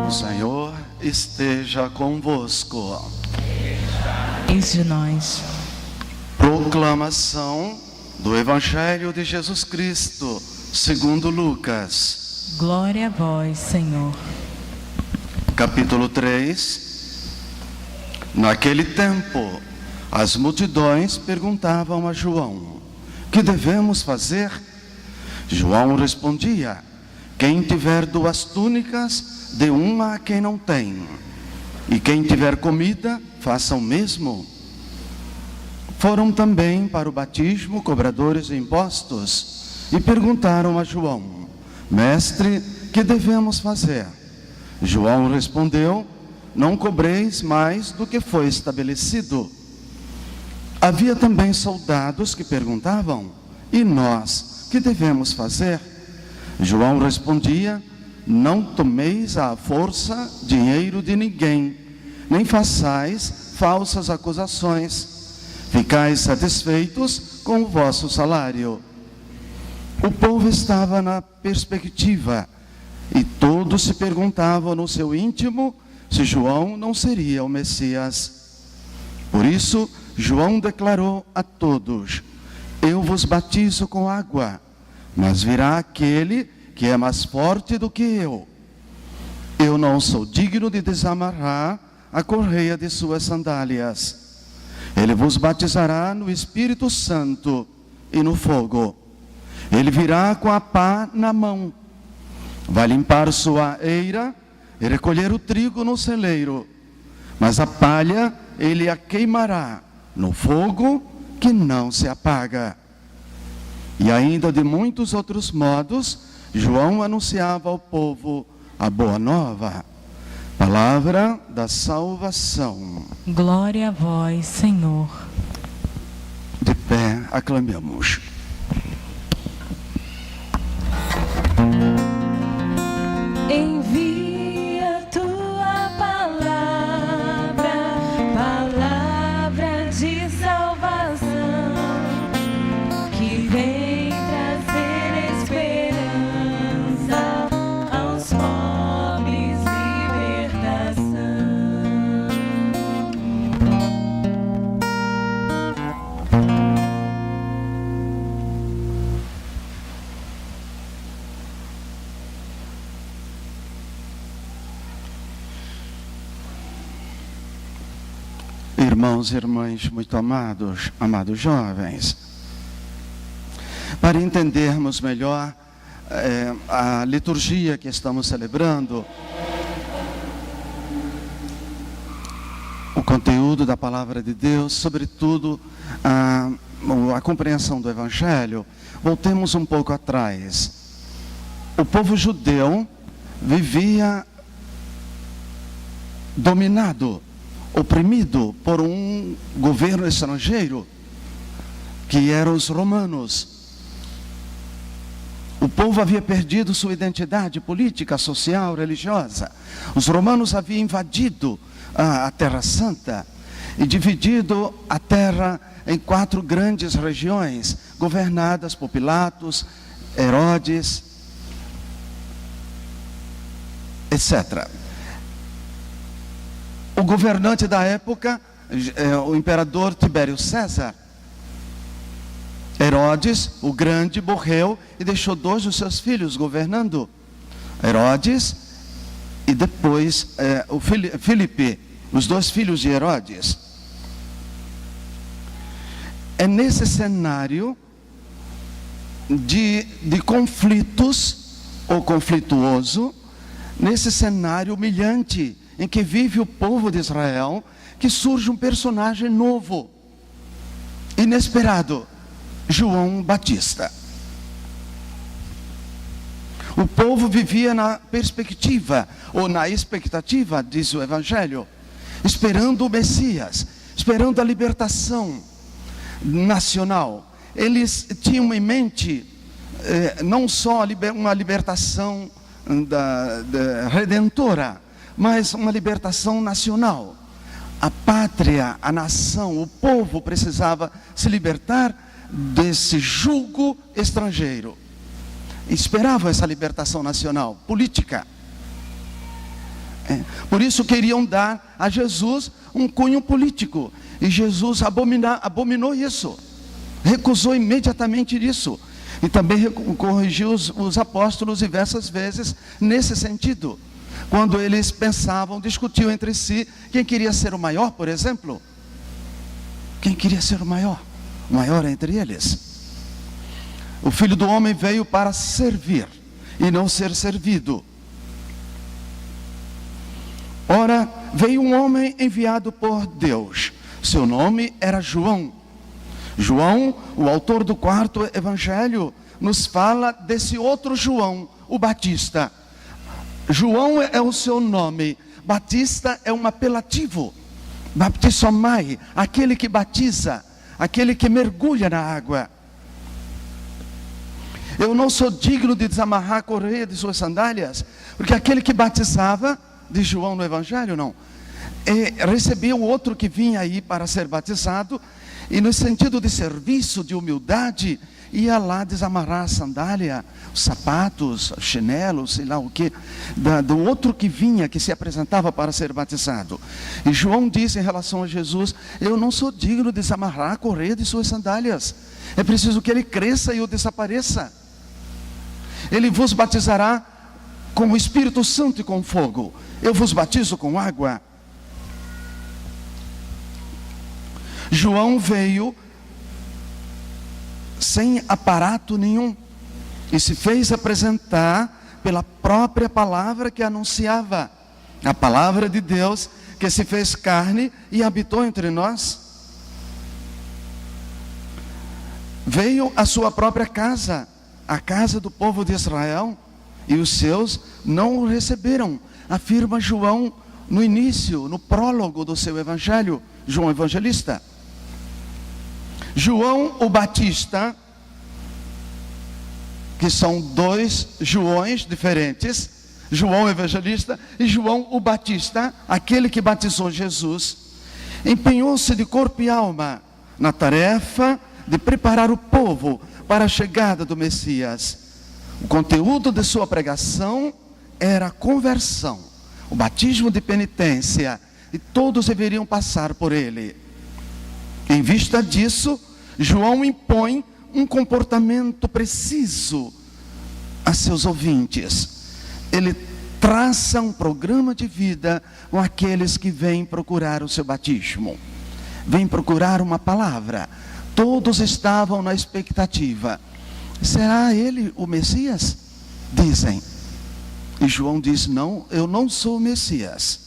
O Senhor esteja convosco. Eis de nós. Proclamação do Evangelho de Jesus Cristo, segundo Lucas. Glória a vós, Senhor. Capítulo 3. Naquele tempo, as multidões perguntavam a João: que devemos fazer? João respondia: quem tiver 2 túnicas, dê uma a quem não tem. E quem tiver comida, faça o mesmo. Foram também para o batismo cobradores de impostos e perguntaram a João: mestre, que devemos fazer? João respondeu: não cobreis mais do que foi estabelecido. Havia também soldados que perguntavam: e nós, que devemos fazer? João respondia: não tomeis à força dinheiro de ninguém, nem façais falsas acusações. Ficais satisfeitos com o vosso salário. O povo estava na perspectiva, e todos se perguntavam no seu íntimo se João não seria o Messias. Por isso, João declarou a todos: eu vos batizo com água, mas virá aquele que é mais forte do que eu. Eu não sou digno de desamarrar a correia de suas sandálias. Ele vos batizará no Espírito Santo e no fogo. Ele virá com a pá na mão. Vai limpar sua eira e recolher o trigo no celeiro. Mas a palha ele a queimará no fogo que não se apaga. E ainda de muitos outros modos, João anunciava ao povo a boa nova. Palavra da salvação. Glória a vós, Senhor. De pé, aclamemos. Envia tua palavra, palavra de salvação, que vem trazer esperança aos pobres, libertação. Irmãos e irmãs muito amados, amados jovens, para entendermos melhor a liturgia que estamos celebrando, o conteúdo da palavra de Deus, sobretudo a compreensão do Evangelho, voltemos um pouco atrás. O povo judeu vivia dominado, oprimido por um governo estrangeiro, que eram os romanos. O povo havia perdido sua identidade política, social, religiosa. Os romanos haviam invadido a Terra Santa e dividido a terra em 4 grandes regiões, governadas por Pilatos, Herodes, etc. O governante da época, o imperador Tibério César, Herodes, o grande, morreu e deixou 2 dos seus filhos governando. Herodes e depois o Filipe, os 2 filhos de Herodes. É nesse cenário de conflitos, ou conflituoso, nesse cenário humilhante em que vive o povo de Israel, que surge um personagem novo, inesperado: João Batista. O povo vivia na perspectiva, ou na expectativa, diz o Evangelho, esperando o Messias, esperando a libertação nacional. Eles tinham em mente não só uma libertação redentora, mas uma libertação nacional. A pátria, a nação, o povo precisava se libertar desse jugo estrangeiro. Esperavam essa libertação nacional, política. Por isso queriam dar a Jesus um cunho político. E Jesus abominou isso. Recusou imediatamente isso. E também corrigiu os apóstolos diversas vezes nesse sentido. Quando eles pensavam, discutiam entre si, quem queria ser o maior, por exemplo? Quem queria ser o maior? O maior entre eles. O Filho do Homem veio para servir e não ser servido. Ora, veio um homem enviado por Deus. Seu nome era João. João, o autor do 4º evangelho, nos fala desse outro João, o Batista. João é o seu nome, Batista é um apelativo. Baptisomai, aquele que batiza, aquele que mergulha na água. Eu não sou digno de desamarrar a correia de suas sandálias, porque aquele que batizava, de João no evangelho, não, recebia o outro que vinha aí para ser batizado, e no sentido de serviço, de humildade, ia lá desamarrar a sandália, os sapatos, chinelos, sei lá o que, do outro que vinha, que se apresentava para ser batizado. E João disse em relação a Jesus: eu não sou digno de desamarrar a correia de suas sandálias, é preciso que ele cresça e eu desapareça. Ele vos batizará com o Espírito Santo e com fogo, eu vos batizo com água. João veio sem aparato nenhum e se fez apresentar pela própria palavra que anunciava, a palavra de Deus que se fez carne e habitou entre nós. Veio à sua própria casa, a casa do povo de Israel, e os seus não o receberam, afirma João no início, no prólogo do seu evangelho, João Evangelista. João o Batista, que são dois Joões diferentes, João Evangelista e João o Batista, aquele que batizou Jesus, empenhou-se de corpo e alma na tarefa de preparar o povo para a chegada do Messias. O conteúdo de sua pregação era a conversão, o batismo de penitência, e todos deveriam passar por ele. Em vista disso, João impõe um comportamento preciso a seus ouvintes. Ele traça um programa de vida com aqueles que vêm procurar o seu batismo, vêm procurar uma palavra. Todos estavam na expectativa: será ele o Messias? Dizem. E João diz: não, eu não sou o Messias.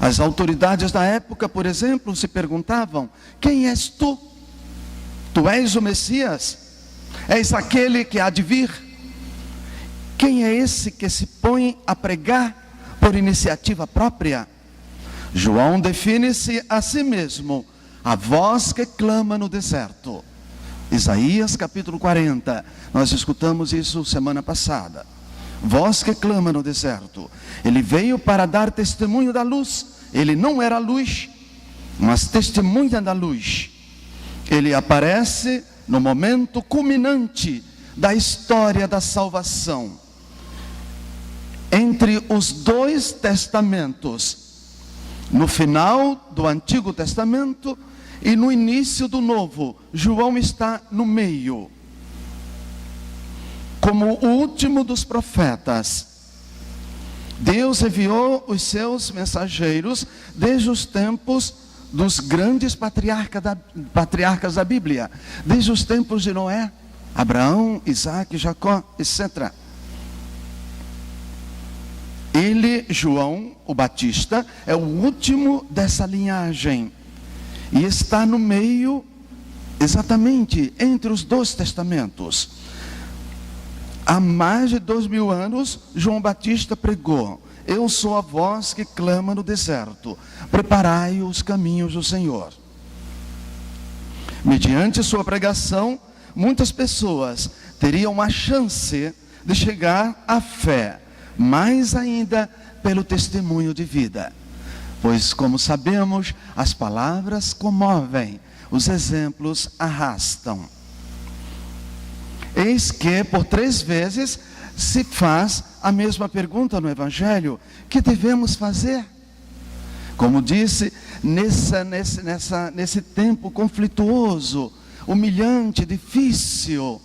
As autoridades da época, por exemplo, se perguntavam: quem és tu? Tu és o Messias? És aquele que há de vir? Quem é esse que se põe a pregar por iniciativa própria? João define-se a si mesmo: a voz que clama no deserto. Isaías capítulo 40, nós escutamos isso semana passada. Voz que clama no deserto. Ele veio para dar testemunho da luz. Ele não era luz, mas testemunha da luz. Ele aparece no momento culminante da história da salvação, entre os dois testamentos, no final do Antigo Testamento e no início do Novo. João está no meio, como o último dos profetas. Deus enviou os seus mensageiros desde os tempos dos grandes patriarcas da Bíblia, desde os tempos de Noé, Abraão, Isaac, Jacó, etc. Ele, João, o Batista, é o último dessa linhagem e está no meio, exatamente entre os dois testamentos. Há mais de 2000 anos, João Batista pregou: eu sou a voz que clama no deserto, preparai os caminhos do Senhor. Mediante sua pregação, muitas pessoas teriam a chance de chegar à fé, mais ainda pelo testemunho de vida. Pois, como sabemos, as palavras comovem, os exemplos arrastam. Eis que por 3 vezes se faz a mesma pergunta no Evangelho: que devemos fazer? Como disse, nesse tempo conflituoso, humilhante, difícil,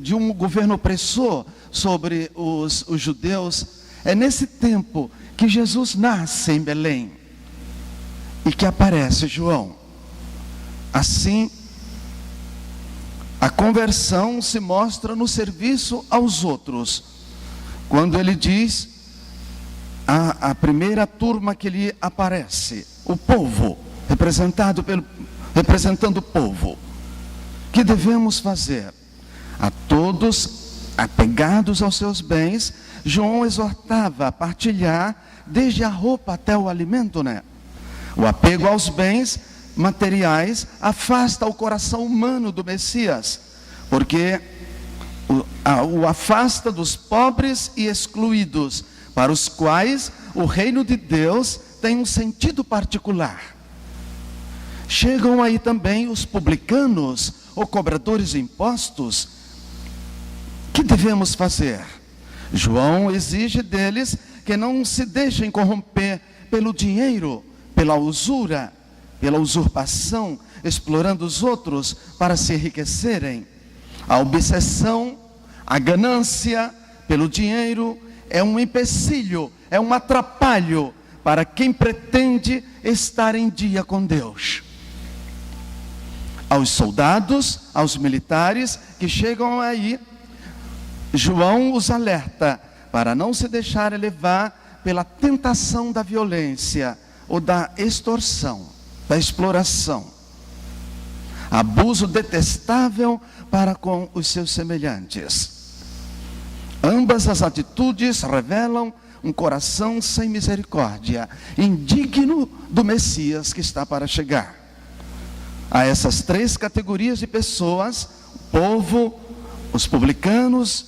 de um governo opressor sobre os judeus, é nesse tempo que Jesus nasce em Belém e que aparece João. Assim, a conversão se mostra no serviço aos outros. Quando ele diz, a primeira turma que lhe aparece, o povo, representando o povo, que devemos fazer? A todos apegados aos seus bens, João exortava a partilhar desde a roupa até o alimento, né? O apego aos bens materiais afasta o coração humano do Messias, porque o afasta dos pobres e excluídos, para os quais o reino de Deus tem um sentido particular. Chegam aí também os publicanos ou cobradores de impostos. Que devemos fazer? João exige deles que não se deixem corromper pelo dinheiro, pela usura, pela usurpação, explorando os outros para se enriquecerem. A obsessão, a ganância pelo dinheiro é um empecilho, é um atrapalho para quem pretende estar em dia com Deus. Aos soldados, aos militares que chegam aí, João os alerta para não se deixar levar pela tentação da violência ou da extorsão, da exploração. Abuso detestável para com os seus semelhantes. Ambas as atitudes revelam um coração sem misericórdia, indigno do Messias que está para chegar. A essas três categorias de pessoas, o povo, os publicanos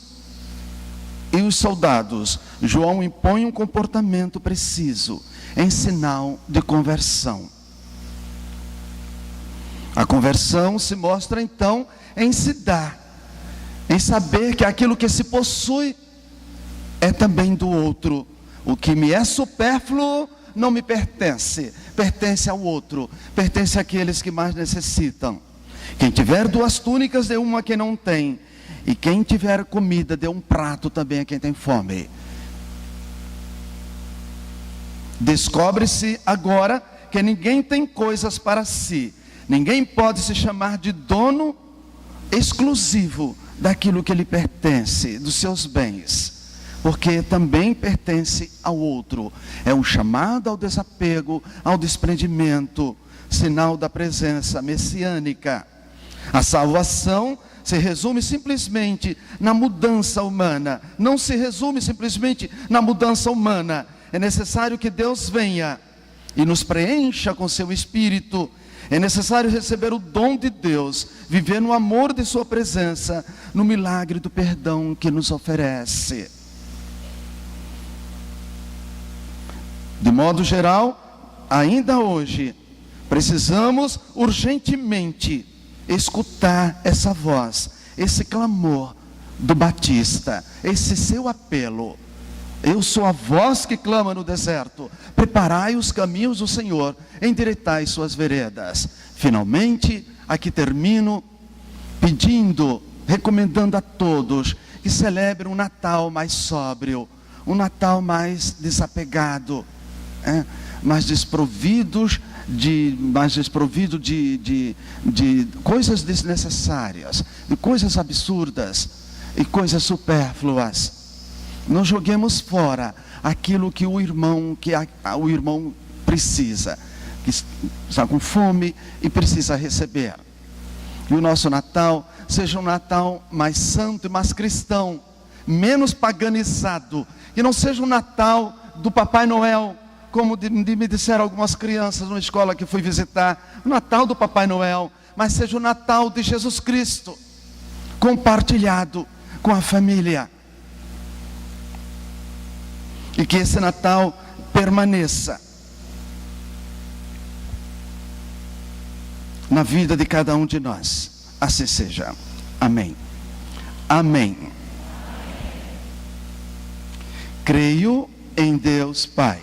e os soldados, João impõe um comportamento preciso, em sinal de conversão. A conversão se mostra então em se dar, em saber que aquilo que se possui é também do outro. O que me é supérfluo não me pertence, pertence ao outro, pertence àqueles que mais necessitam. Quem tiver 2 túnicas, dê uma a quem não tem, e quem tiver comida, dê um prato também a quem tem fome. Descobre-se agora que ninguém tem coisas para si, ninguém pode se chamar de dono exclusivo daquilo que lhe pertence, dos seus bens, porque também pertence ao outro. É um chamado ao desapego, ao desprendimento, sinal da presença messiânica. A salvação se resume simplesmente na mudança humana, não se resume simplesmente na mudança humana. É necessário que Deus venha e nos preencha com seu Espírito. É necessário receber o dom de Deus, viver no amor de sua presença, no milagre do perdão que nos oferece. De modo geral, ainda hoje, precisamos urgentemente escutar essa voz, esse clamor do Batista, esse seu apelo. Eu sou a voz que clama no deserto: preparai os caminhos do Senhor, endireitai suas veredas. Finalmente, aqui termino pedindo, recomendando a todos que celebrem um Natal mais sóbrio, um Natal mais desapegado, mais desprovido de coisas desnecessárias, de coisas absurdas e coisas supérfluas. Não joguemos fora aquilo que o irmão precisa, que está com fome e precisa receber. E o nosso Natal seja um Natal mais santo e mais cristão, menos paganizado, que não seja um Natal do Papai Noel, como me disseram algumas crianças numa escola que fui visitar, o Natal do Papai Noel, mas seja o Natal de Jesus Cristo, compartilhado com a família. E que esse Natal permaneça na vida de cada um de nós. Assim seja. Amém. Amém. Creio em Deus Pai,